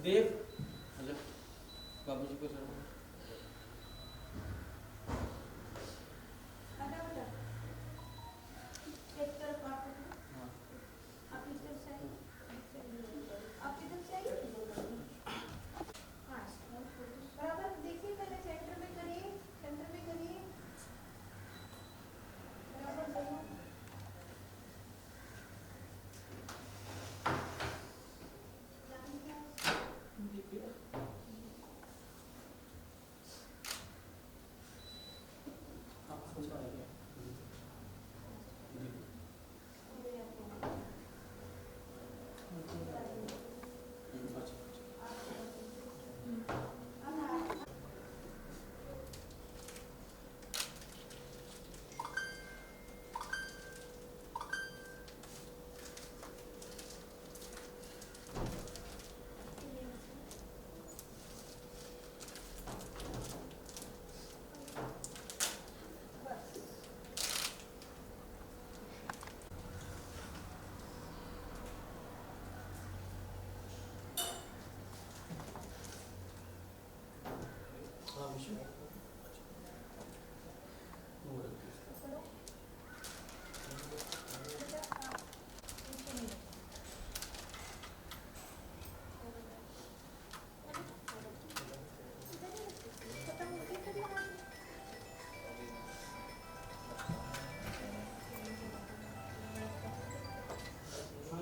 देव मतलब बाबूजी को सर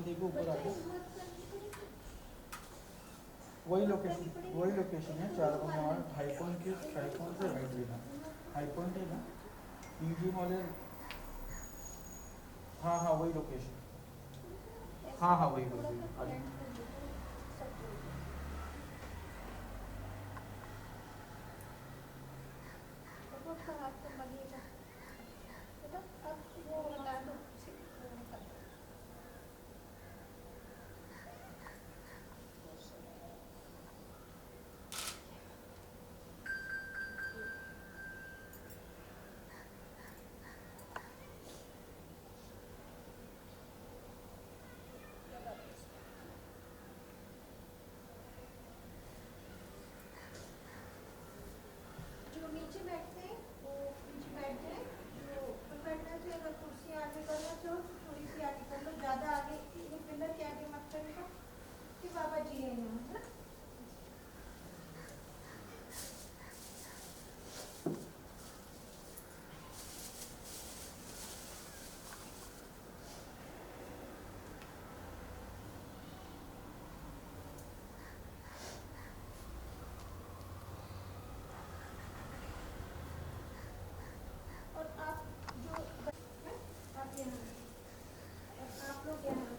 देखो ऊपर आके वही लोकेशन है 4 हाई पॉइंट से राइट लेना हाई पॉइंट है ना पीजी मॉल है हाँ हाँ वही लोकेशन हाँ हाँ वही नीचे बैठते हैं वो नीचे बैठ जाए जो ऊपर बैठना चाहिए अगर कुर्सी आगे करना चाहो तो थोड़ी सी आगे कर लो ज़्यादा आगे ये पिलर के आगे मत करो कि बाबा जी है यहाँ है ना और आप जो आप यहाँ और आप लोग यहाँ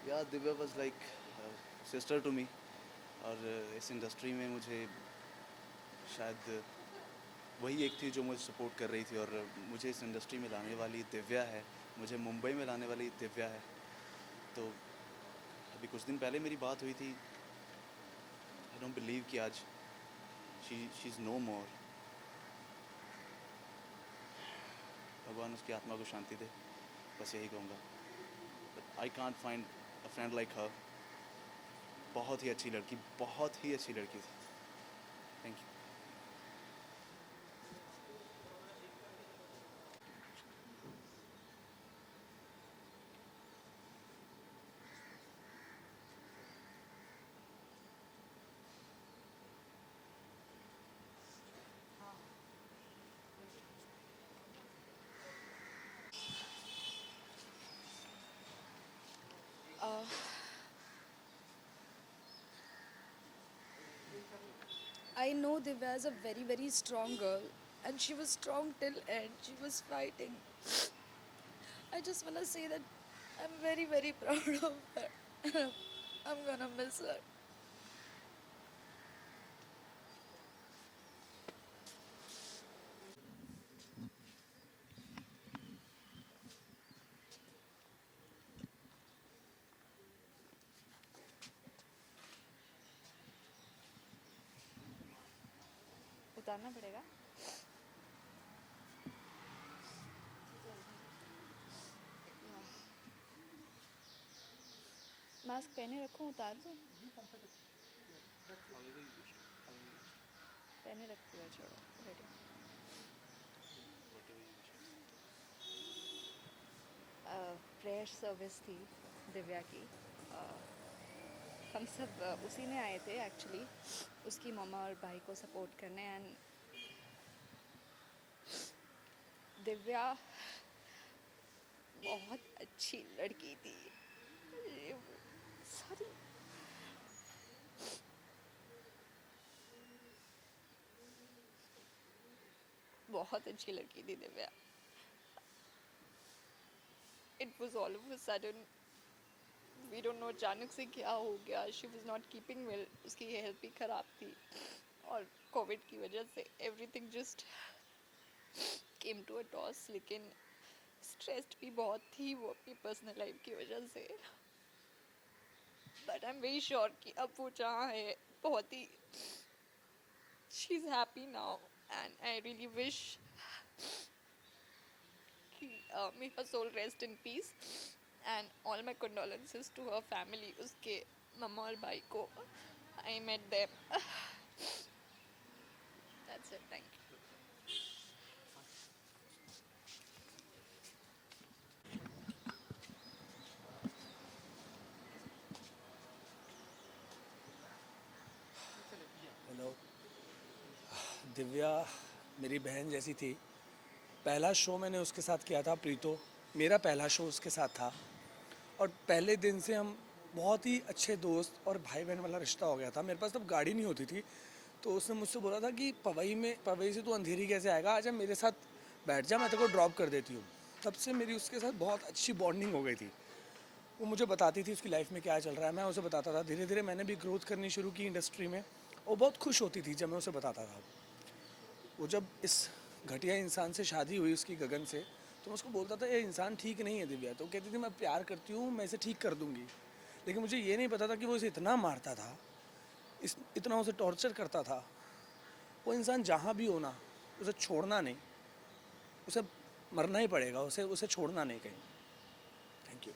या Divya was like sister to me, और इस इंडस्ट्री में मुझे शायद वही एक थी जो मुझे सपोर्ट कर रही थी, और मुझे इस इंडस्ट्री में लाने वाली दिव्या है, मुझे मुंबई में लाने वाली दिव्या है। तो अभी कुछ दिन पहले मेरी बात हुई थी, आई डोंट बिलीव कि आज शी इज़ नो मोर। भगवान उसकी आत्मा को शांति दे, बस यही कहूँगा। I can't find a friend like her. बहुत ही अच्छी लड़की, बहुत ही अच्छी लड़की थी। Thank you. Uh, I know Divya is a very, very strong girl, and she was strong till end. She was fighting. I just wanna say that I'm very, very proud of her. I'm gonna miss her. उतारना पड़ेगा। Mask पहने रखूं, उतार दूं? पहने रखती है, छोड़ो। रेडी। प्रेयर सर्विस थी दिव्या की। हम सब उसी में आए थे एक्चुअली, उसकी मम्मा और भाई को सपोर्ट करने। एंड दिव्या बहुत अच्छी लड़की थी। सॉरी। बहुत अच्छी लड़की थी Divya. It was all of a sudden, we don't know अचानक से क्या हो गया। She was not keeping well, उसकी हेल्थ भी ख़राब थी, और कोविड की वजह से everything just came to a toss. लेकिन स्ट्रेस्ड भी बहुत थी वो अपनी पर्सनल लाइफ की वजह से। But I am very sure कि अब वो जहाँ है, बहुत ही she is happy now. And I really wish may her soul rest in peace, and all my condolences to her family, उसके मम्मा और भाई को। I met them. That's it. Thank you. Hello. Divya मेरी बहन जैसी थी। पहला शो मैंने उसके साथ किया था, प्रीतो। मेरा पहला शो उसके साथ था, और पहले दिन से हम बहुत ही अच्छे दोस्त और भाई बहन वाला रिश्ता हो गया था। मेरे पास तब गाड़ी नहीं होती थी, तो उसने मुझसे बोला था कि पवई से तू अंधेरी कैसे आएगा, आजा मेरे साथ बैठ जा, मैं तेरे को ड्रॉप कर देती हूँ। तब से मेरी उसके साथ बहुत अच्छी बॉन्डिंग हो गई थी। वो मुझे बताती थी उसकी लाइफ में क्या चल रहा है, मैं उसे बताता था। धीरे धीरे मैंने भी ग्रोथ करनी शुरू की इंडस्ट्री में। वो बहुत खुश होती थी जब मैं उसे बताता था। वो जब इस घटिया इंसान से शादी हुई उसकी, गगन से, तो मैं उसको बोलता था ये इंसान ठीक नहीं है दिव्या। तो कहती थी मैं प्यार करती हूँ, मैं इसे ठीक कर दूँगी। लेकिन मुझे ये नहीं पता था कि वो इसे इतना मारता था, इतना उसे टॉर्चर करता था। वो इंसान जहाँ भी हो ना, उसे छोड़ना नहीं, उसे मरना ही पड़ेगा, उसे छोड़ना नहीं कहीं। Thank you.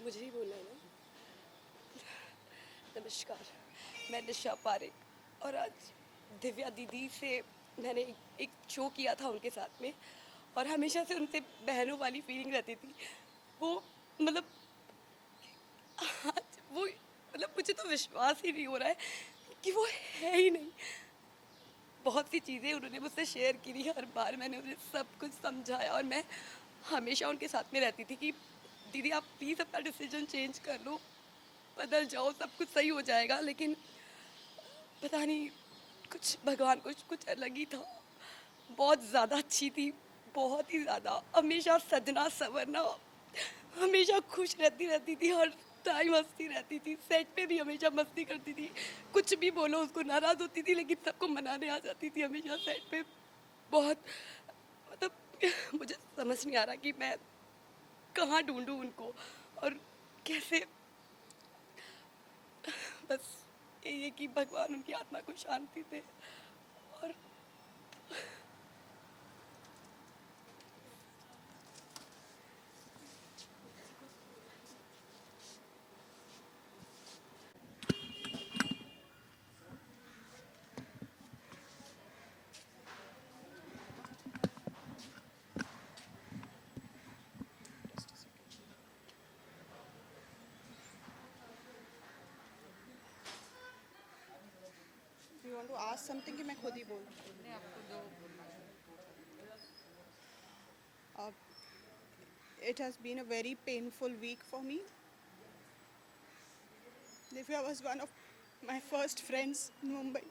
मुझे ही बोलना है ना। नमस्कार, मैं निशा पारेख, और आज दिव्या दीदी से मैंने एक शो किया था उनके साथ में, और हमेशा से उनसे बहनों वाली फीलिंग रहती थी। वो मतलब आज वो मतलब मुझे तो विश्वास ही नहीं हो रहा है कि वो है ही नहीं। बहुत सी चीज़ें उन्होंने मुझसे शेयर की, हर बार मैंने उन्हें सब कुछ समझाया और मैं हमेशा उनके साथ में रहती थी कि दीदी आप प्लीज़ अपना डिसीजन चेंज कर लो, बदल जाओ, सब कुछ सही हो जाएगा। लेकिन पता नहीं, कुछ भगवान कुछ अलग ही था। बहुत ज़्यादा अच्छी थी, बहुत ही ज़्यादा, हमेशा सजना संवरना, हमेशा खुश रहती रहती थी, हर टाइम हंसती रहती थी, सेट पे भी हमेशा मस्ती करती थी, कुछ भी बोलो उसको नाराज़ होती थी लेकिन सबको मनाने आ जाती थी हमेशा सेट पे। बहुत मतलब मुझे समझ नहीं आ रहा कि मैं कहाँ ढूंढूं उनको और कैसे। बस यही है कि भगवान उनकी आत्मा को शांति दे। और You want to ask something कि मैं खुद ही बोल? It has been a very painful week for me. Divya was one of my first friends in Mumbai.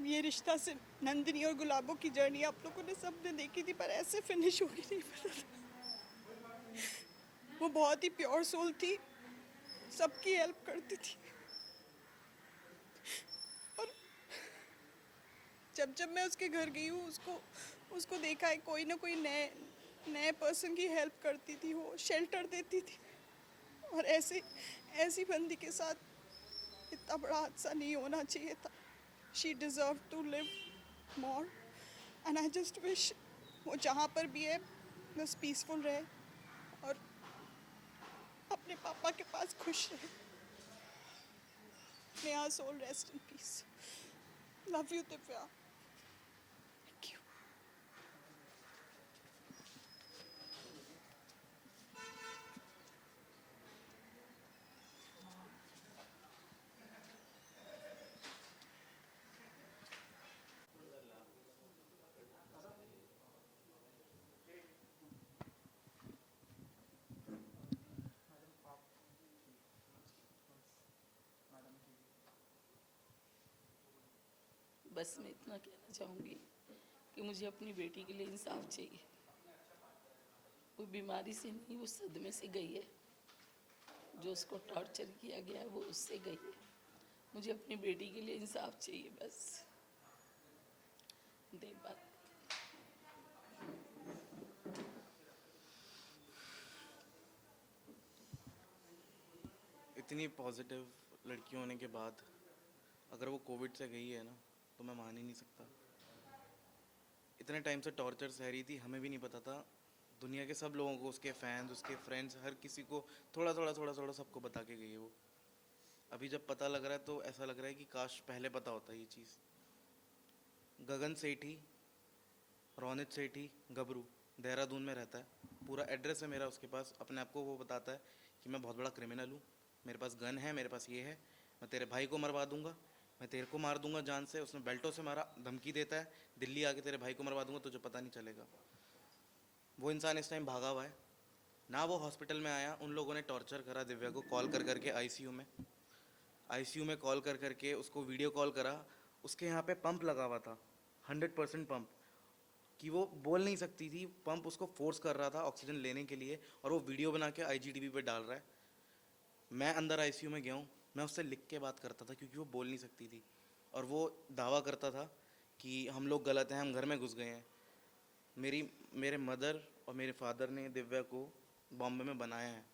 ये रिश्ता से नंदिनी और गुलाबों की जर्नी आप लोगों ने सबने देखी थी, पर ऐसे फिनिश होगी नहीं पता था। वो बहुत ही प्योर सोल थी, सबकी हेल्प करती थी। और जब जब मैं उसके घर गई हूँ, उसको देखा है, कोई ना कोई नए पर्सन की हेल्प करती थी, वो शेल्टर देती थी। और ऐसी बंदी के साथ इतना बड़ा हादसा नहीं होना चाहिए था। She deserved to live more, and I just wish वो जहाँ पर भी है बस पीसफुल रहे और अपने पापा के पास खुश रहे। May her soul rest in peace. Love you, Divya. Thank you. बस मैं इतना कहना चाहूँगी कि मुझे अपनी बेटी के लिए इंसाफ चाहिए। कोई बीमारी से नहीं, वो सदमे से गई है, जो उसको टॉर्चर किया गया है वो उससे गई है। मुझे अपनी बेटी के लिए इंसाफ चाहिए, बस दे बात। इतनी पॉजिटिव लड़की होने के बाद अगर वो कोविड से गई है ना, तो मैं मान ही नहीं सकता। इतने टाइम से टॉर्चर सह रही थी, हमें भी नहीं पता था। दुनिया के सब लोगों को, उसके फैंस, उसके फ्रेंड्स, हर किसी को थोड़ा थोड़ा सबको बता के गई है वो। अभी जब पता लग रहा है तो ऐसा लग रहा है कि काश पहले पता होता ये चीज़। गगन सेठी, रोनित सेठी, गबरू, देहरादून में रहता है। पूरा एड्रेस है मेरा उसके पास। अपने आप को वो बताता है कि मैं बहुत बड़ा क्रिमिनल हूँ, मेरे पास गन है, मेरे पास ये है, मैं तेरे भाई को मरवा दूंगा, मैं तेरे को मार दूंगा जान से। उसने बेल्टों से मारा, धमकी देता है, दिल्ली आके तेरे भाई को मरवा दूंगा, तुझे पता नहीं चलेगा। वो इंसान इस टाइम भागा हुआ है ना। वो हॉस्पिटल में आया, उन लोगों ने टॉर्चर करा दिव्या को, कॉल कर करके आईसीयू में कॉल कर करके उसको वीडियो कॉल करा। उसके यहाँ पे पंप लगा हुआ था, 100% पंप, कि वो बोल नहीं सकती थी। पंप उसको फोर्स कर रहा था ऑक्सीजन लेने के लिए, और वो वीडियो बना के IGTV पे डाल रहा है। मैं अंदर ICU में गया हूँ, मैं उससे लिख के बात करता था क्योंकि वो बोल नहीं सकती थी, और वो दावा करता था कि हम लोग गलत हैं, हम घर में घुस गए हैं। मेरे मदर और मेरे फादर ने दिव्या को बॉम्बे में बनाया है।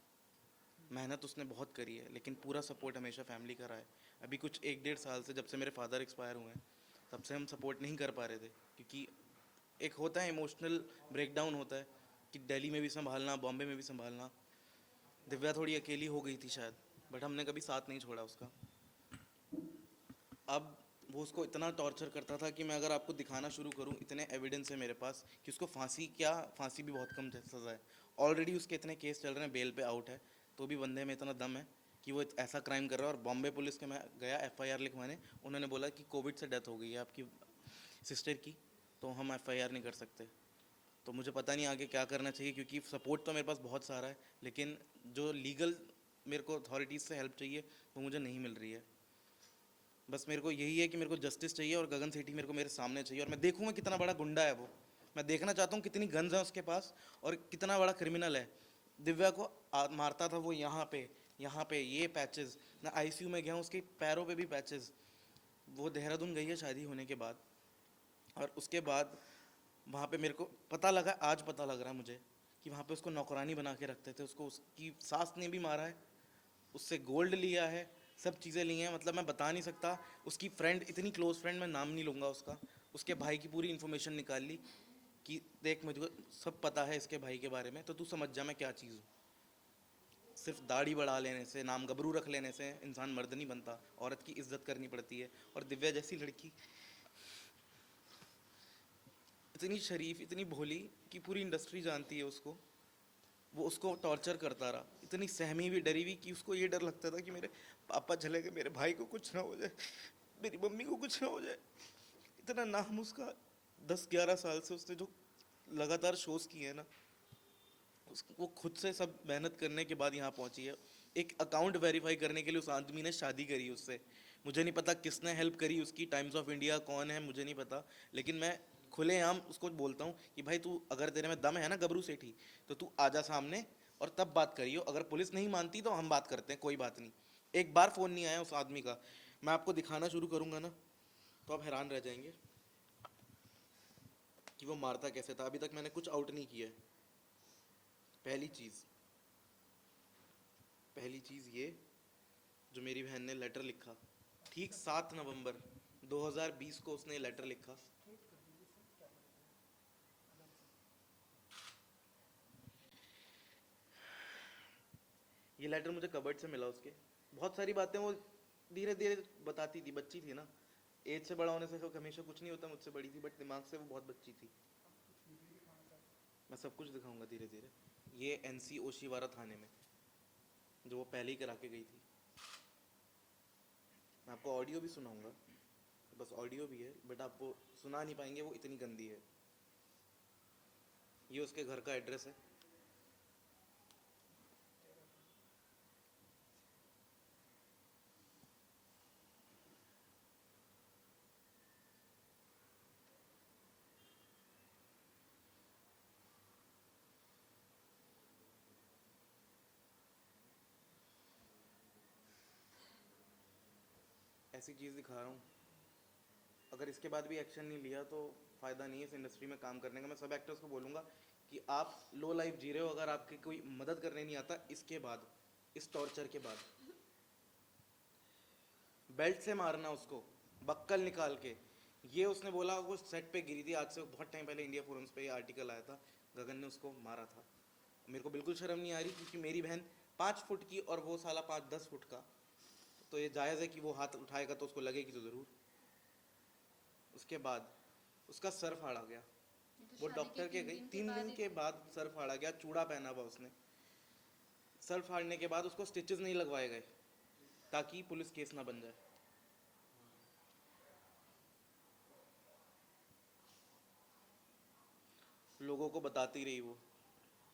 मेहनत उसने बहुत करी है, लेकिन पूरा सपोर्ट हमेशा फैमिली का रहा है। अभी कुछ 1-1.5 साल से, जब से मेरे फादर एक्सपायर हुए हैं, तब से हम सपोर्ट नहीं कर पा रहे थे, क्योंकि एक होता है इमोशनल ब्रेकडाउन होता है कि दिल्ली में भी संभालना, बॉम्बे में भी संभालना। दिव्या थोड़ी अकेली हो गई थी शायद, बट हमने कभी साथ नहीं छोड़ा उसका। अब वो उसको इतना टॉर्चर करता था कि मैं अगर आपको दिखाना शुरू करूं, इतने एविडेंस है मेरे पास कि उसको फांसी भी बहुत कम सज़ा है। ऑलरेडी उसके इतने केस चल रहे हैं, बेल पे आउट है, तो भी बंदे में इतना दम है कि वो ऐसा क्राइम कर रहा है। और बॉम्बे पुलिस के मैं गया FIR लिखवाने, उन्होंने बोला कि कोविड से डेथ हो गई है आपकी सिस्टर की, तो हम FIR नहीं कर सकते। तो मुझे पता नहीं आगे क्या करना चाहिए, क्योंकि सपोर्ट तो मेरे पास बहुत सारा है, लेकिन जो लीगल मेरे को अथॉरिटीज़ से हेल्प चाहिए वो मुझे नहीं मिल रही है। बस मेरे को यही है कि मेरे को जस्टिस चाहिए और गगन सेठी मेरे को मेरे सामने चाहिए, और मैं देखूंगा कितना बड़ा गुंडा है वो। मैं देखना चाहता हूँ कितनी गन्स है उसके पास और कितना बड़ा क्रिमिनल है। दिव्या को मारता था वो यहाँ पे ये पैचेस, मैं ICU में गया हूँ, उसके पैरों पे भी पैचेस। वो देहरादून गई है शादी होने के बाद, और उसके बाद वहाँ पे मेरे को पता लगा, आज पता लग रहा है मुझे, कि वहाँ पे उसको नौकरानी बना के रखते थे। उसको उसकी सास ने भी मारा है, उससे गोल्ड लिया है, सब चीज़ें ली हैं। मतलब मैं बता नहीं सकता। उसकी फ्रेंड, इतनी क्लोज फ्रेंड, मैं नाम नहीं लूँगा उसका, उसके भाई की पूरी इन्फॉर्मेशन निकाल ली कि देख मुझे सब पता है इसके भाई के बारे में, तो तू समझ जा मैं क्या चीज़ हूँ। सिर्फ दाढ़ी बढ़ा लेने से, नाम गबरू रख लेने से इंसान मर्द नहीं बनता, औरत की इज्जत करनी पड़ती है। और दिव्या जैसी लड़की इतनी शरीफ, इतनी भोली कि पूरी इंडस्ट्री जानती है उसको, वो उसको टॉर्चर करता रहा। इतनी सहमी हुई, डरी हुई कि उसको ये डर लगता था कि मेरे पापा चले गए, मेरे भाई को कुछ ना हो जाए, मेरी मम्मी को कुछ ना हो जाए। इतना नाम उसका 10-11 साल से उसने जो लगातार शोज किए हैं ना, वो खुद से सब मेहनत करने के बाद यहाँ पहुँची है। एक अकाउंट वेरीफाई करने के लिए उस आदमी ने शादी करी उससे। मुझे नहीं पता किसने हेल्प करी उसकी, टाइम्स ऑफ इंडिया कौन है मुझे नहीं पता, लेकिन मैं खुलेआम उसको बोलता हूँ कि भाई तू, अगर तेरे में दम है ना गबरू सेठी, तो तू आजा सामने और तब बात करियो। अगर पुलिस नहीं मानती तो हम बात करते हैं, कोई बात नहीं। एक बार फ़ोन नहीं आया उस आदमी का। मैं आपको दिखाना शुरू करूँगा ना तो आप हैरान रह जाएंगे कि वो मारता कैसे था। अभी तक मैंने कुछ आउट नहीं किया है। पहली चीज़ ये, जो मेरी बहन ने लेटर लिखा, ठीक 7 नवंबर 2020 को उसने लेटर लिखा। ये लेटर मुझे कबर्ड से मिला उसके। बहुत सारी बातें वो धीरे धीरे बताती थी, बच्ची थी ना, एज से बड़ा होने से हमेशा कुछ नहीं होता। मुझसे बड़ी थी बट दिमाग से वो बहुत बच्ची थी। मैं सब कुछ दिखाऊंगा धीरे धीरे। ये NC ओशीवारा थाने में, जो वो पहले ही करा के गई थी। मैं आपको ऑडियो भी सुनाऊंगा, बस ऑडियो भी है बट आपको सुना नहीं पाएंगे, वो इतनी गंदी है। ये उसके घर का एड्रेस है। ऐसी चीज़ दिखा रहा हूँ। अगर इसके बाद भी एक्शन नहीं लिया तो फ़ायदा नहीं है इस इंडस्ट्री में काम करने का। मैं सब एक्टर्स को बोलूँगा कि आप लो लाइफ जी रहे हो, अगर आपकी कोई मदद करने नहीं आता इसके बाद, इस टॉर्चर के बाद, बेल्ट से मारना उसको, बक्कल निकाल के। ये उसने बोला वो सेट पे गिरी थी, आज से बहुत टाइम पहले इंडिया फोरम्स पे ये आर्टिकल आया था, गगन ने उसको मारा था। मेरे को बिल्कुल शर्म नहीं आ रही, क्योंकि मेरी बहन 5 फुट की और वो साला 5-10 फुट का, तो ये जायज़ है कि वो हाथ उठाएगा तो उसको लगेगी तो ज़रूर। उसके बाद उसका सर फाड़ा गया। वो डॉक्टर के गई 3 दिन के बाद सर फाड़ा गया, चूड़ा पहना हुआ उसने। सर फाड़ने के बाद उसको स्टिचेस नहीं लगवाए गए ताकि पुलिस केस ना बन जाए। लोगों को बताती रही वो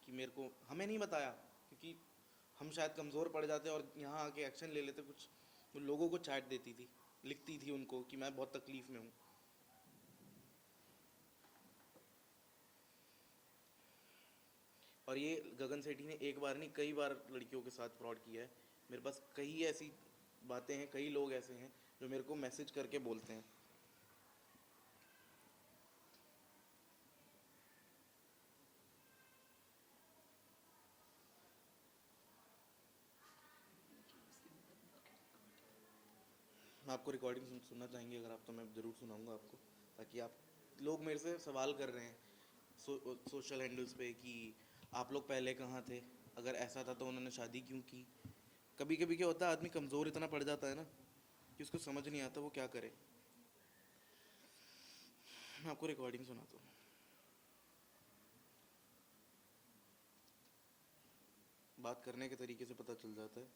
कि मेरे को, हमें नहीं बताया क्योंकि हम शायद कमज़ोर पड़ जाते और यहाँ आके एक्शन ले लेते कुछ। वो लोगों को चैट देती थी, लिखती थी उनको कि मैं बहुत तकलीफ़ में हूँ। और ये गगन सेठी ने एक बार नहीं कई बार लड़कियों के साथ फ्रॉड किया है। मेरे पास कई ऐसी बातें हैं, कई लोग ऐसे हैं जो मेरे को मैसेज करके बोलते हैं। मैं आपको रिकॉर्डिंग सुनना चाहेंगे अगर आप, तो मैं ज़रूर सुनाऊंगा आपको, ताकि आप, लोग मेरे से सवाल कर रहे हैं सोशल हैंडल्स पे कि आप लोग पहले कहाँ थे, अगर ऐसा था तो उन्होंने शादी क्यों की। कभी कभी क्या होता है, आदमी कमज़ोर इतना पड़ जाता है ना कि उसको समझ नहीं आता वो क्या करे। मैं आपको रिकॉर्डिंग सुनाता हूँ। बात करने के तरीके से पता चल जाता है।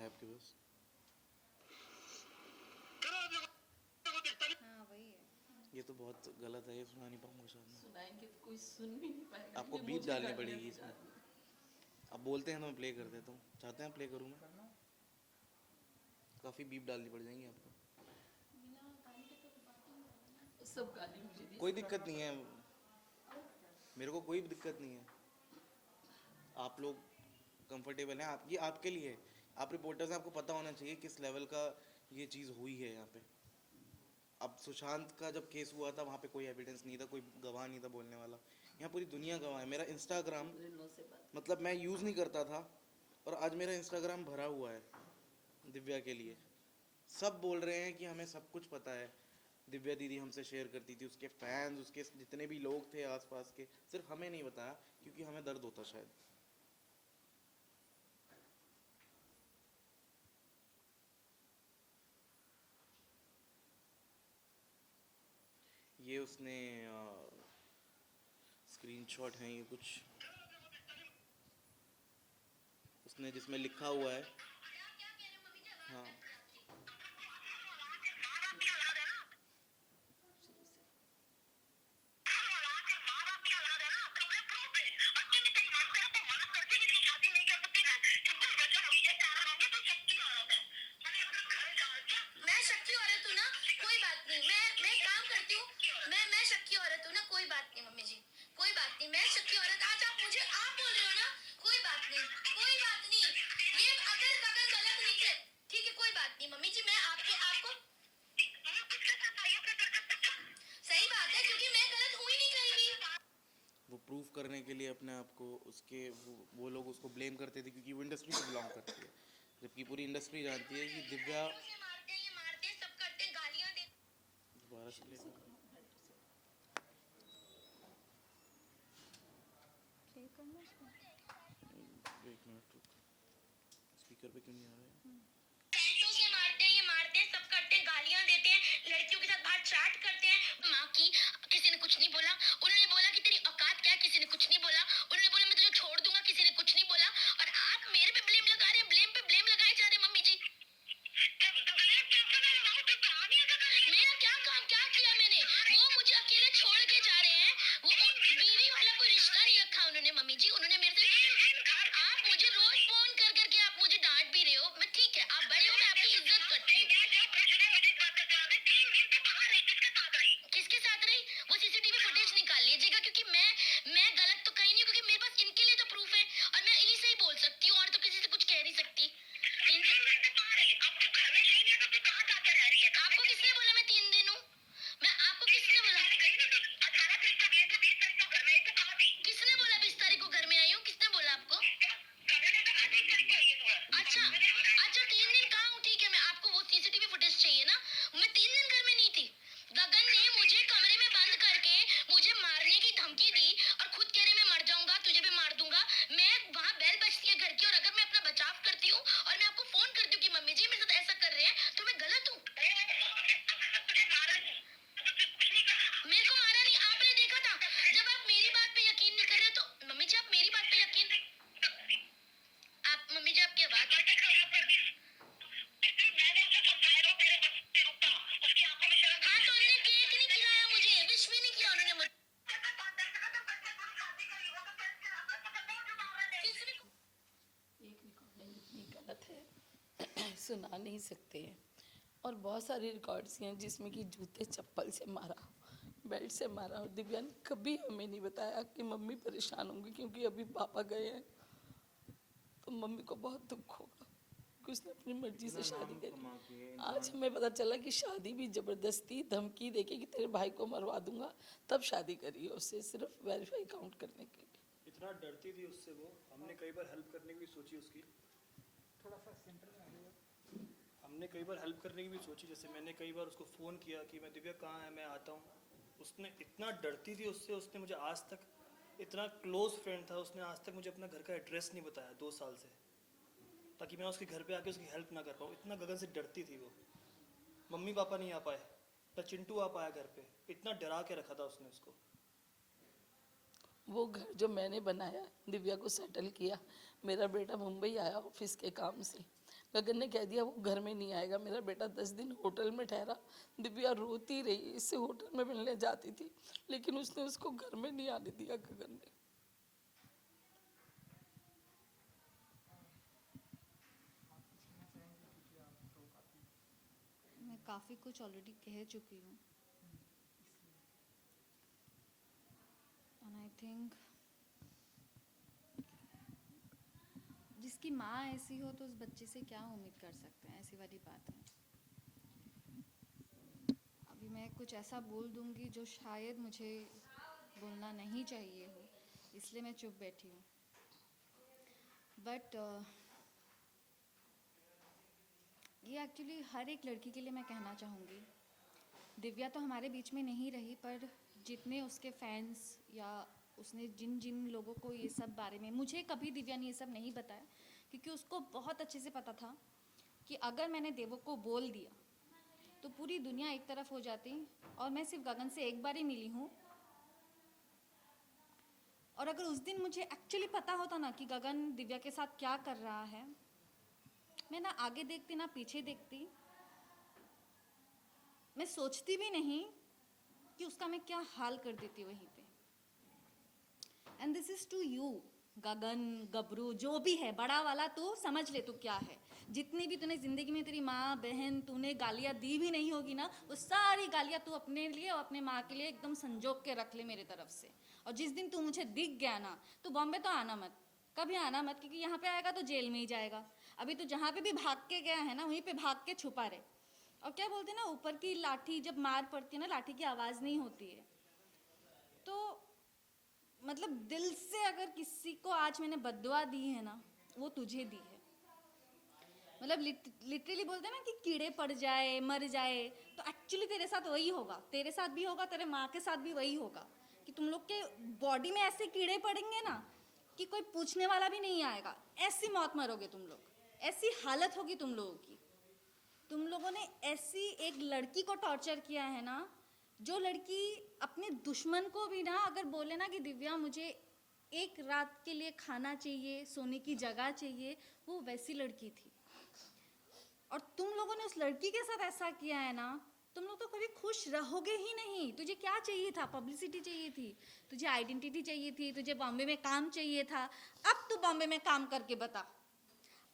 है आपके पास? हाँ वही है। ये तो बहुत गलत है, ये सुना नहीं पाऊंगा शायद मैं। सुनाएंगे तो कोई सुन भी नहीं पाएगा। आपको ये बीप मुझे डालनी गालियाँ पड़ेगी दी इसमें। जाती हैं। आप बोलते हैं तो मैं प्ले कर देता हूँ, चाहते हैं प्ले करूँ मैं? काफ़ी बीप डालनी पड़ जाएंगी आपको। सब गाली मुझे दी। कोई दिक्कत नहीं है, मेरे को कोई दिक्कत नहीं है। आप लोग कंफर्टेबल हैं, आप ये आपके लिए है। आप रिपोर्टर्स हैं, आपको पता होना चाहिए किस लेवल का ये चीज़ हुई है यहाँ पे। अब सुशांत का जब केस हुआ था वहाँ पे कोई एविडेंस नहीं था, कोई गवाह नहीं था बोलने वाला। यहाँ पूरी दुनिया गवाह है। मेरा इंस्टाग्राम नो से बात। मतलब मैं यूज़ नहीं करता था और आज मेरा इंस्टाग्राम भरा हुआ है दिव्या के लिए। सब बोल रहे हैं कि हमें सब कुछ पता है, दिव्या दीदी हमसे शेयर करती थी, उसके फैंस, उसके जितने भी लोग थे आसपास के, सिर्फ हमें नहीं बताया क्योंकि हमें दर्द होता शायद। ये उसने स्क्रीनशॉट है, ये कुछ उसने जिसमें लिखा हुआ है। हाँ मैं शक्की औरत हूँ ना, कोई बात नहीं। मैं काम करती हूँ, मैं शक्की औरत हूँ ना, कोई बात नहीं मम्मी जी, कोई बात नहीं। मैं शक्की औरत, आज आप मुझे आप बोल रहे हो ना, कोई बात नहीं, कोई बात नहीं। ये अगर अगर गलत निकले ठीक है, कोई बात नहीं मम्मी जी, मैं आपको सही बात है क्योंकि मैं गलत हुई नहीं कहीं भी। वो प्रूव करने के लिए अपने आप को उसके वो लोग उसको ब्लेम करते थे क्योंकि वो इंडस्ट्री से बिलोंग करती है, जबकि पूरी इंडस्ट्री जानती है कि दिव्या से मारते हैं, ये मारते हैं, सब करते हैं, गालियां देते हैं। दोबारा से play करो। एक मिनट रुक, स्पीकर पे क्यों नहीं आ रहा है? पैंटों से मारते हैं, ये मारते हैं, सब करते हैं, गालियां देते हैं, लड़कियों के साथ बाहर चैट करते हैं। माँ की किसी ने कुछ नहीं बोला, उन्होंने बोला कि तेरी औकात क्या है, किसी ने कुछ नहीं बोला, उन्होंने बोला मैं तुझे छोड़ दूंगा, किसी ने कुछ नहीं बोला। और आप मेरे पे ब्लेम लगा रहे हैं, ब्लेम पे ब्लेम लगाए जा रहे हैं मम्मी जी। मेरा क्या काम क्या किया मैंने? वो मुझे अकेले छोड़ के जा रहे हैं, वो बीवी वाला कोई रिश्ता नहीं रखा उन्होंने मम्मी जी। उन्होंने मेरे से, आप मुझे रोज फोन कर करके आप मुझे डांट भी रहे हो, मैं ठीक है, आप बड़े हो, मैं आपकी इज्जत करती हूँ। किसके साथ रही? वो सीसीटीवी फुटेज निकाल लीजिएगा क्योंकि मैं गलत तो कहीं नहीं हूँ, क्योंकि मेरे पास इनके लिए तो प्रूफ है और मैं इन्हीं से ही बोल सकती हूँ और तो किसी से कुछ कह नहीं सकती। आपको किसने बोला मैं 3 दिन हूँ? मैं आपको किसने बोला? किसने बोला 20 तारीख को घर में आई हूँ? किसने बोला आपको? अच्छा 3 दिन कहाँ हूँ? ठीक है, मैं आपको वो सीसीटीवी फुटेज चाहिए ना? मैं 3 दिन घर में नहीं थी। गगन ने मुझे कमरे में बंद करके मुझे मारने की धमकी दी और खुद कह रहे मैं मर जाऊंगा, तुझे भी मार दूंगा। मैं वहाँ बेल बजती है घर की और अगर मैं अपना बचाव करती हूँ और मैं आपको फोन करती हूँ कि मम्मी जी मेरे साथ ऐसा कर रहे हैं, तो मैं गलत हूँ? मेरे को मारा नहीं, आपने देखा था। जब आप मेरी बात पे यकीन नहीं कर रहे तो मम्मी जी आप मेरी बात पे यकीन, आप मम्मी जी आप क्या बात, हाँ तो उन्होंने केक नहीं खिलाया मुझे, विश भी नहीं किया उन्होंने मुझे। एक रिकॉर्डिंग इतनी गलत है सुना नहीं सकते हैं। और बहुत सारी रिकॉर्ड्स हैं जिसमें कि जूते चप्पल से मारा, बेल्ट से मारा। और दिव्या ने कभी हमें नहीं बताया कि मम्मी परेशान होंगी क्योंकि अभी पापा गए हैं तो मम्मी को बहुत दुख होगा कि उसने अपनी मर्जी से शादी करी। आज हमें पता चला कि शादी भी ज़बरदस्ती धमकी देके कि तेरे भाई को मरवा दूंगा तब शादी करी है उससे, सिर्फ वेरीफाई काउंट करने के लिए। इतना डरती थी उससे वो, हमने कई बार हेल्प करने की भी सोची उसकी, थोड़ा सा सेंटर में आ जाइए। हमने कई बार हेल्प करने की भी सोची। जैसे मैंने कई बार उसको फ़ोन किया कि मैं दिव्या कहाँ है, मैं आता हूँ। उसने इतना डरती थी उससे, उसने मुझे आज तक, इतना क्लोज फ्रेंड था, उसने आज तक मुझे अपना घर का एड्रेस नहीं बताया 2 साल से, ताकि मैं उसके घर पे आके उसकी हेल्प ना कर पाऊँ। इतना गगन से डरती थी वो। मम्मी पापा नहीं आ पाए, पर चिंटू आ पाया घर पे। इतना डरा के रखा था उसने उसको। वो घर जो मैंने बनाया, दिव्या को सेटल किया, मेरा बेटा मुंबई आया ऑफिस के काम से, गगन ने कह दिया वो घर में नहीं आएगा। मेरा बेटा 10 दिन होटल में ठहरा। दिव्या रोती रही, इससे होटल में मिलने जाती थी, लेकिन उसने उसको घर में नहीं आने दिया गगन ने। मैं काफ़ी कुछ ऑलरेडी कह चुकी हूँ, एंड आई थिंक जिसकी माँ ऐसी हो तो उस बच्चे से क्या उम्मीद कर सकते हैं, ऐसी वाली बात है। अभी मैं कुछ ऐसा बोल दूँगी जो शायद मुझे बोलना नहीं चाहिए हो, इसलिए मैं चुप बैठी हूँ। बट ये एक्चुअली हर एक लड़की के लिए मैं कहना चाहूँगी। दिव्या तो हमारे बीच में नहीं रही, पर जितने उसके फैंस या उसने जिन जिन लोगों को ये सब बारे में, मुझे कभी दिव्या ने ये सब नहीं बताया, क्योंकि उसको बहुत अच्छे से पता था कि अगर मैंने देवो को बोल दिया तो पूरी दुनिया एक तरफ हो जाती, और मैं सिर्फ गगन से एक बार ही मिली हूँ। और अगर उस दिन मुझे एक्चुअली पता होता ना कि गगन दिव्या के साथ क्या कर रहा है, मैं ना आगे देखती ना पीछे देखती, मैं सोचती भी नहीं कि उसका मैं क्या हाल कर देती वहीं पे। And this is to you Gagan, गबरू, जो भी है बड़ा वाला, तो समझ ले तू क्या है। जितनी भी तूने जिंदगी में तेरी माँ बहन तूने गालियाँ दी भी नहीं होगी ना, वो सारी गालियाँ तू अपने लिए और अपने माँ के लिए एकदम संजोग के रख ले मेरे तरफ से। और जिस दिन तू मुझे दिख गया ना, तो बॉम्बे तो आना मत, कभी आना मत, क्योंकि यहाँ पे आएगा तो जेल में ही जाएगा। अभी तो जहाँ पे भी भाग के गया है ना, वहीं पे भाग के छुपा रहे। और क्या बोलते हैं ना, ऊपर की लाठी जब मार पड़ती है ना, लाठी की आवाज़ नहीं होती है। तो मतलब दिल से अगर किसी को आज मैंने बद्दुआ दी है ना, वो तुझे दी है। मतलब लिटरली बोलते हैं ना कि कीड़े पड़ जाए मर जाए, तो एक्चुअली तेरे साथ वही होगा, तेरे साथ भी होगा, तेरे माँ के साथ भी वही होगा, कि तुम लोग के बॉडी में ऐसे कीड़े पड़ेंगे ना कि कोई पूछने वाला भी नहीं आएगा। ऐसी मौत मरोगे तुम लोग, ऐसी हालत होगी तुम लोगों की। तुम लोगों ने ऐसी एक लड़की को टॉर्चर किया है ना, जो लड़की अपने दुश्मन को भी ना अगर बोले ना कि दिव्या मुझे एक रात के लिए खाना चाहिए, सोने की जगह चाहिए, वो वैसी लड़की थी। और तुम लोगों ने उस लड़की के साथ ऐसा किया है ना, तुम लोग तो कभी खुश रहोगे ही नहीं। तुझे क्या चाहिए था? पब्लिसिटी चाहिए थी, तुझे आइडेंटिटी चाहिए थी, तुझे बॉम्बे में काम चाहिए था। अब तू बॉम्बे में काम करके बता,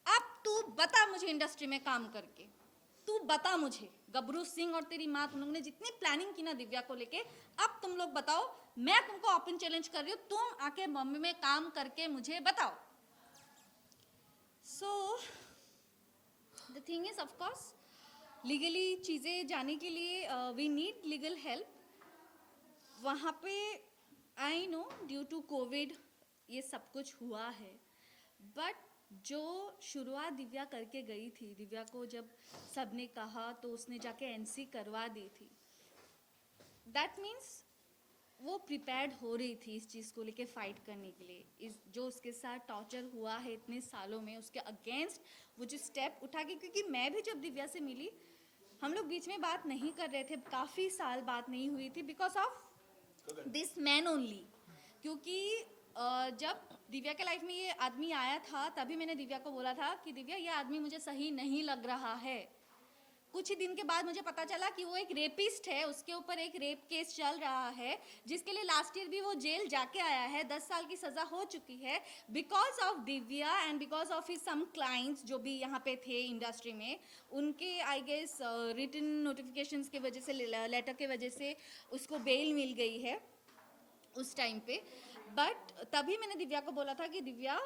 अब तू बता मुझे इंडस्ट्री में काम करके, तू बता मुझे। गबरू सिंह और तेरी माँ, तुम लोगों ने जितनी प्लानिंग की ना दिव्या को लेके, अब तुम लोग बताओ। मैं तुमको ओपन चैलेंज कर रही हूँ, तुम आके बॉम्बे में काम करके मुझे बताओ। So the thing is, of course legally चीज़ें जाने के लिए वी नीड लीगल हेल्प। वहाँ पे I know due to Covid ये सब कुछ हुआ है, बट जो शुरुआत दिव्या करके गई थी, दिव्या को जब सबने कहा तो उसने जाके एनसी करवा दी थी। दैट मीन्स वो प्रिपेयर्ड हो रही थी इस चीज़ को लेके फाइट करने के लिए। इस जो उसके साथ टॉर्चर हुआ है इतने सालों में, उसके अगेंस्ट वो जो स्टेप उठा के, क्योंकि मैं भी जब दिव्या से मिली, हम लोग बीच में बात नहीं कर रहे थे, काफ़ी साल बात नहीं हुई थी, because of this man only. क्योंकि जब दिव्या के लाइफ में ये आदमी आया था, तभी मैंने दिव्या को बोला था कि दिव्या ये आदमी मुझे सही नहीं लग रहा है। कुछ ही दिन के बाद मुझे पता चला कि वो एक रेपिस्ट है, उसके ऊपर एक रेप केस चल रहा है, जिसके लिए लास्ट ईयर भी वो जेल जाके आया है, 10 साल की सज़ा हो चुकी है, because of Divya and because of his some clients जो भी यहाँ पे थे इंडस्ट्री में, उनके आई गेस रिटन नोटिफिकेशंस के वजह से, लेटर के वजह से उसको बेल मिल गई है उस टाइम पे। बट तभी मैंने दिव्या को बोला था कि Divya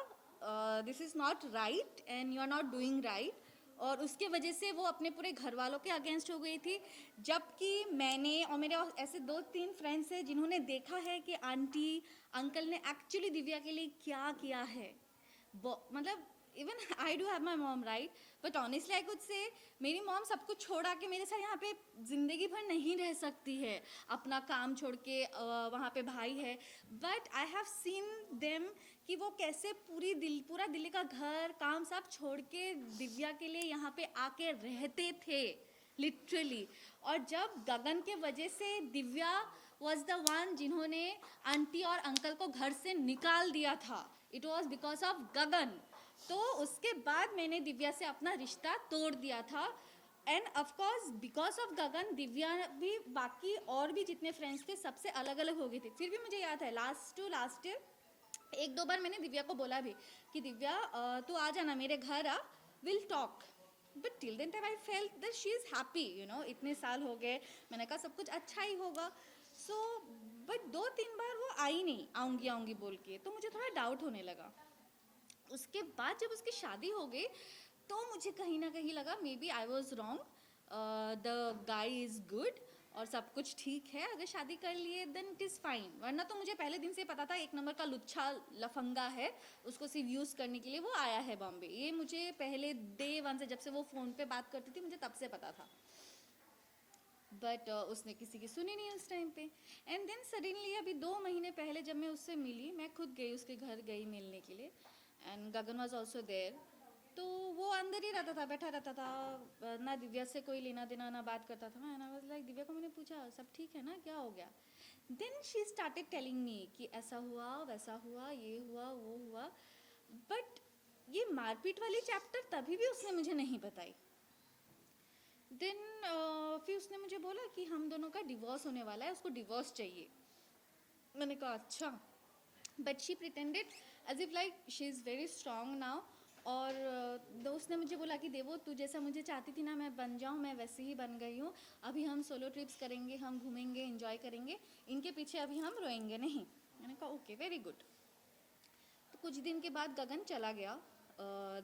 this is not right and you are not doing right. और उसके वजह से वो अपने पूरे घर वालों के अगेंस्ट हो गई थी। जबकि मैंने और मेरे ऐसे 2-3 फ्रेंड्स हैं जिन्होंने देखा है कि आंटी अंकल ने एक्चुअली दिव्या के लिए क्या किया है। मतलब even I do have my mom right, but honestly I could say मेरी मॉम सब कुछ छोड़ा के मेरे साथ यहाँ पे ज़िंदगी भर नहीं रह सकती है, अपना काम छोड़ के वहाँ पे भाई है। But I have seen them कि वो कैसे पूरा दिल्ली का घर काम सब छोड़ के दिव्या के लिए यहाँ पे आके रहते थे लिटरली। और जब गगन के वजह से दिव्या वॉज द वन जिन्होंने आंटी और अंकल को घर से निकाल दिया था, इट वॉज बिकॉज ऑफ गगन। तो उसके बाद मैंने दिव्या से अपना रिश्ता तोड़ दिया था. एंड ऑफकोर्स बिकॉज ऑफ गगन, दिव्या भी बाकी और भी जितने फ्रेंड्स थे सबसे अलग अलग हो गई थी. फिर भी मुझे याद है लास्ट ईयर एक दो बार मैंने दिव्या को बोला भी कि दिव्या तू आ जाना मेरे घर आ, will talk. But till then time I felt that she is happy, you know. इतने साल हो गए, मैंने कहा सब कुछ अच्छा ही होगा. सो बट 2-3 बार वो आई नहीं, आऊँगी बोल के, तो मुझे थोड़ा डाउट होने लगा. उसके बाद जब उसकी शादी हो गई तो मुझे कहीं ना कहीं लगा maybe I was wrong, the guy is good और सब कुछ ठीक है. अगर शादी कर लिए देन इट इज़ फाइन, वरना तो मुझे पहले दिन से पता था एक नंबर का लुच्छा लफंगा है, उसको सिर्फ यूज़ करने के लिए वो आया है बॉम्बे. ये मुझे पहले डे 1 से, जब से वो फ़ोन पे बात करती थी, मुझे तब से पता था. बट उसने किसी की सुनी नहीं उस टाइम पे. एंड देन सडनली अभी 2 महीने पहले जब मैं उससे मिली, मैं खुद गई उसके घर गई मिलने के लिए. And Gagan was also there. तो वो अंदर ही रहता था, बैठा रहता था, ना दिव्या से कोई लेना देना, ना बात करता था. And I was like, Divya को मैंने पूछा सब ठीक है ना, क्या हो गया. Then she started telling me कि ऐसा हुआ वैसा हुआ, ये हुआ वो हुआ. बट ये मारपीट वाली चैप्टर तभी भी उसने मुझे नहीं बताई. देन फिर उसने मुझे बोला कि हम दोनों का डिवोर्स होने वाला है, उसको डिवोर्स चाहिए. मैंने कहा अच्छा. But she pretended as if like she is very strong now. और दोस्त ने मुझे बोला कि देवो तू जैसा मुझे चाहती थी ना मैं बन जाऊँ, मैं वैसे ही बन गई हूँ. अभी हम सोलो ट्रिप्स करेंगे, हम घूमेंगे, एंजॉय करेंगे, इनके पीछे अभी हम रोएंगे नहीं. मैंने कहा ओके वेरी गुड. तो कुछ दिन के बाद गगन चला गया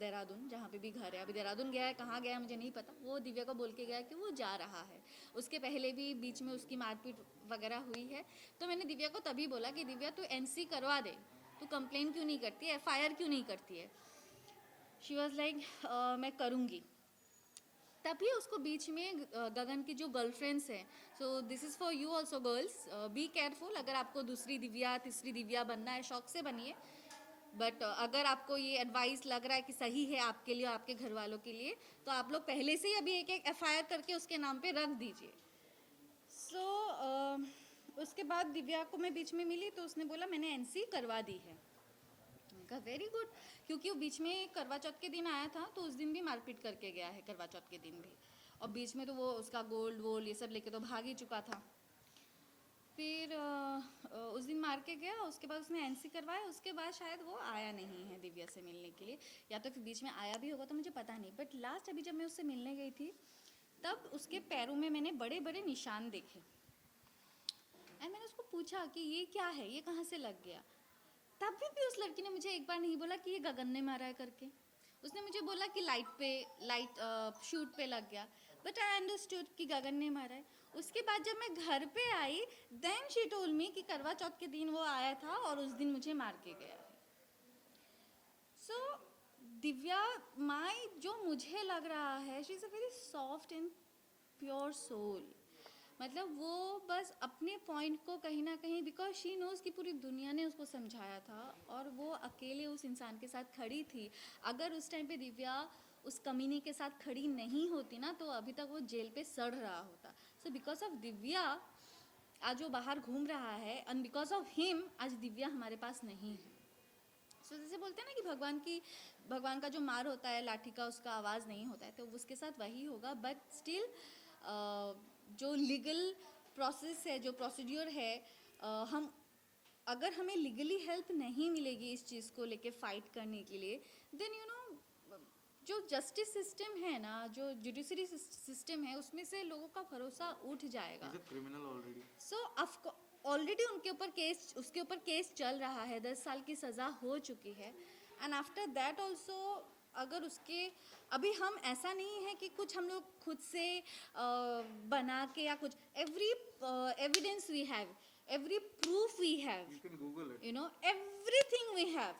देहरादून, जहाँ पे भी घर है. अभी देहरादून गया है, कहाँ गया है मुझे नहीं पता. वो दिव्या को बोल के गया कि वो जा रहा है. उसके पहले भी बीच में उसकी मारपीट वगैरह हुई है. तो मैंने दिव्या को तभी बोला कि दिव्या तू NC करवा दे, तू कंप्लेन क्यों नहीं करती है, FIR क्यों नहीं करती है. शी वॉज लाइक मैं करूँगी. तभी उसको बीच में गगन की जो गर्लफ्रेंड्स हैं, so this is for you also girls, be careful. अगर आपको दूसरी दिव्या तीसरी दिव्या बनना है, शौक से बनिए. बट अगर आपको ये एडवाइस लग रहा है कि सही है आपके लिए और आपके घर वालों के लिए, तो आप लोग पहले से ही अभी एक FIR करके उसके नाम पे रख दीजिए. सो उसके बाद दिव्या को मैं बीच में मिली तो उसने बोला मैंने NC करवा दी है. कहा वेरी गुड, क्योंकि वो बीच में करवा चौथ के दिन आया था तो उस दिन भी मारपीट करके गया है, करवा चौथ के दिन भी. और बीच में तो वो उसका गोल्ड वोल्ड ये सब लेके तो भाग ही चुका था. फिर उस दिन मार के गया, उसके बाद उसने NC करवाया. उसके बाद शायद वो आया नहीं है दिव्या से मिलने के लिए, या तो फिर बीच में आया भी होगा तो मुझे पता नहीं. बट लास्ट अभी जब मैं उससे मिलने गई थी तब उसके पैरों में मैंने बड़े बड़े निशान देखे. एंड मैंने उसको पूछा कि ये क्या है, ये कहाँ से लग गया. तब भी उस लड़की ने मुझे एक बार नहीं बोला कि ये गगन ने मारा है करके. उसने मुझे बोला कि लाइट शूट पे लग गया. बट आई अंडरस्टूड कि गगन ने मारा है. उसके बाद जब मैं घर पे आई देन शी टोल्ड मी कि करवा चौथ के दिन वो आया था और उस दिन मुझे मार के गया है. सो दिव्या माई जो मुझे लग रहा है, she is a very soft and pure soul. मतलब वो बस अपने पॉइंट को कहीं ना कहीं, बिकॉज शी नोज़ कि पूरी दुनिया ने उसको समझाया था और वो अकेले उस इंसान के साथ खड़ी थी. अगर उस टाइम पे दिव्या उस कमीने के साथ खड़ी नहीं होती ना तो अभी तक वो जेल पे सड़ रहा होता. सो बिकॉज ऑफ दिव्या आज वो बाहर घूम रहा है एंड बिकॉज ऑफ हिम आज दिव्या हमारे पास नहीं है. सो जैसे बोलते हैं ना कि भगवान का जो मार होता है लाठी का, उसका आवाज़ नहीं होता है, तो उसके साथ वही होगा. बट स्टिल जो लीगल प्रोसेस है, जो प्रोसीड्यूर है, हम अगर हमें लीगली हेल्प नहीं मिलेगी इस चीज़ को लेके फाइट करने के लिए, देन यू नो जो जस्टिस सिस्टम है ना, जो जुडिशरी सिस्टम है, उसमें से लोगों का भरोसा उठ जाएगा. Criminal already. सो ऑलरेडी उसके ऊपर केस चल रहा है, 10 साल की सज़ा हो चुकी है. एंड आफ्टर दैट ऑल्सो अगर उसके अभी हम ऐसा नहीं है कि कुछ हम लोग खुद से बना के या कुछ, every evidence we have, every proof we have, You can Google it. You know everything we have.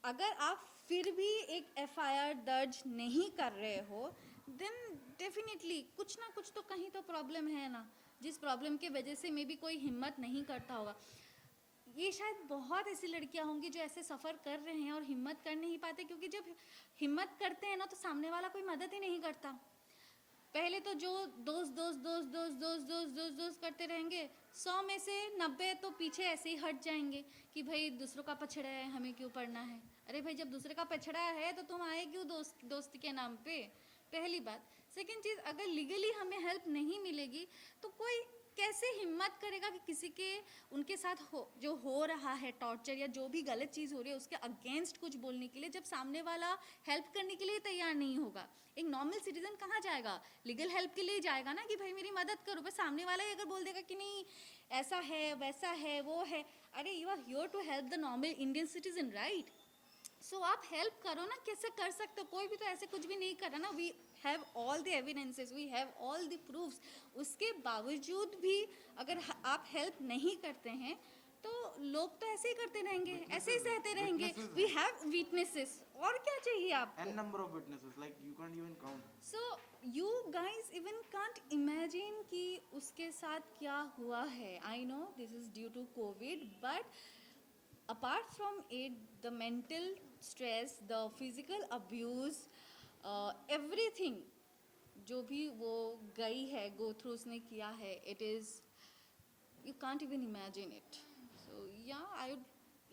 अगर आप फिर भी एक FIR दर्ज नहीं कर रहे हो देन डेफिनेटली कुछ ना कुछ तो कहीं तो प्रॉब्लम है ना, जिस प्रॉब्लम के वजह से मे बी कोई हिम्मत नहीं करता होगा. ये शायद बहुत ऐसी लड़कियां होंगी जो ऐसे सफ़र कर रहे हैं और हिम्मत कर नहीं पाते, क्योंकि जब हिम्मत करते हैं ना तो सामने वाला कोई मदद ही नहीं करता. पहले तो जो दोस्त करते रहेंगे, 100 में से 90 तो पीछे ऐसे ही हट जाएंगे कि भाई दूसरों का पछड़ा है, हमें क्यों पढ़ना है, अरे भाई जब दूसरे का पछड़ा है तो तुम आए क्यों दोस्त के नाम पे, पहली बात। सेकंड चीज़, अगर लीगली हमें हेल्प नहीं मिलेगी तो कोई कैसे हिम्मत करेगा कि किसी के उनके साथ जो हो रहा है टॉर्चर या जो भी गलत चीज़ हो रही है उसके अगेंस्ट कुछ बोलने के लिए, जब सामने वाला हेल्प करने के लिए तैयार नहीं होगा। एक नॉर्मल सिटीजन कहाँ जाएगा, लीगल हेल्प के लिए जाएगा ना कि भाई मेरी मदद करो। बस सामने वाला ही अगर बोल देगा कि नहीं ऐसा है वैसा है वो है, अरे you are here to help the normal Indian citizen, right? So आप हेल्प करो ना, कैसे कर सकते हो? कोई भी तो ऐसे कुछ भी नहीं कर रहा ना। We have all the evidences, we have all the proofs. उसके बावजूद भी अगर आप हेल्प नहीं करते हैं तो लोग तो ऐसे ही करते रहेंगे, ऐसे ही सहते रहेंगे। वी हैव विटनेसेस, और क्या चाहिए आपको? N number of witnesses, like you can't even count. So you guys even can't imagine कि उसके साथ क्या हुआ है। I know this is due to Covid, but apart from it, the mental stress, the physical abuse, everything जो भी वो गई है, go through उसने किया है, it is, you can't even imagine it. So yeah, I would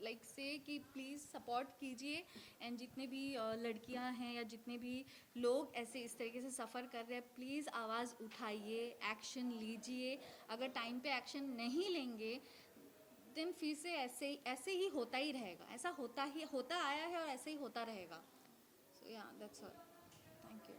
like say कि please support कीजिए, and जितने भी लड़कियां हैं या जितने भी लोग ऐसे इस तरीके से सफ़र कर रहे हैं, प्लीज़ आवाज़ उठाइए, एक्शन लीजिए। अगर टाइम पे एक्शन नहीं लेंगे दिन फिर से ऐसे ही होता ही रहेगा। ऐसा होता आया है और ऐसे ही होता रहेगा। सो या दैट्स ऑल, थैंक यू।